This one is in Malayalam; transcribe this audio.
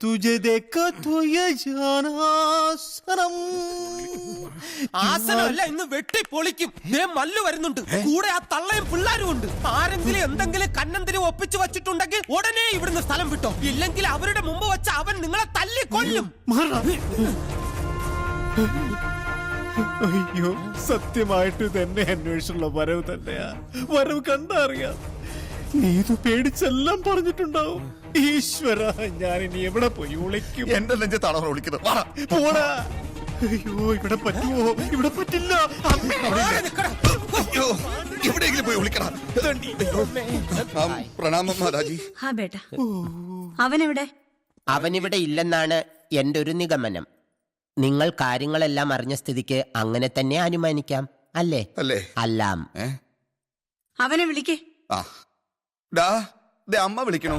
तुझे देखा तो ये जाना सनम. ആസനമല്ല ഇന്ന് വെട്ടി പൊളിക്കും. മല്ലു വരുന്നുണ്ട്, കൂടെ ആ തള്ളയും പിള്ളേരും ഉണ്ട്. ആരെങ്കിലും എന്തെങ്കിലും കന്നന്തിരി ഒപ്പിച്ചു വച്ചിട്ടുണ്ടെങ്കിൽ ഉടനെ ഇവിടുന്ന് സ്ഥലം വിട്ടോ, ഇല്ലെങ്കിൽ അവരുടെ മുമ്പ് വെച്ച് അവൻ നിങ്ങളെ തല്ലിക്കൊല്ലും. അയ്യോ, സത്യമായിട്ട് തന്നെ അന്വേഷിച്ചുള്ള വരവ് തന്നെയാ. വരവ് കണ്ടറിയാം. നീ ഇത് പേടിച്ചെല്ലാം പറഞ്ഞിട്ടുണ്ടാവും. ഈശ്വര, ഞാനിനി എവിടെ പോയി വിളിക്കും? എന്റെ നെഞ്ചത്താണോ വിളിക്കുന്നത്? പോടാ. അയ്യോ, ഇവിടെ പറ്റുമോ? ഇവിടെ പറ്റില്ല. അയ്യോ, എവിടെയെങ്കിലും പോയി വിളിക്കണം. പ്രണാമം മാതാജി. ഹാ ബേട്ട, അവനെവിടെ? അവനിവിടെ ഇല്ലെന്നാണ് എന്റെ ഒരു നിഗമനം. നിങ്ങൾ കാര്യങ്ങളെല്ലാം അറിഞ്ഞ സ്ഥിതിക്ക് അങ്ങനെ തന്നെ അനുമാനിക്കാം, അല്ലേ? അല്ലേ? അല്ലാം. അവനെ വിളിക്കേ. അമ്മ വിളിക്കണോ?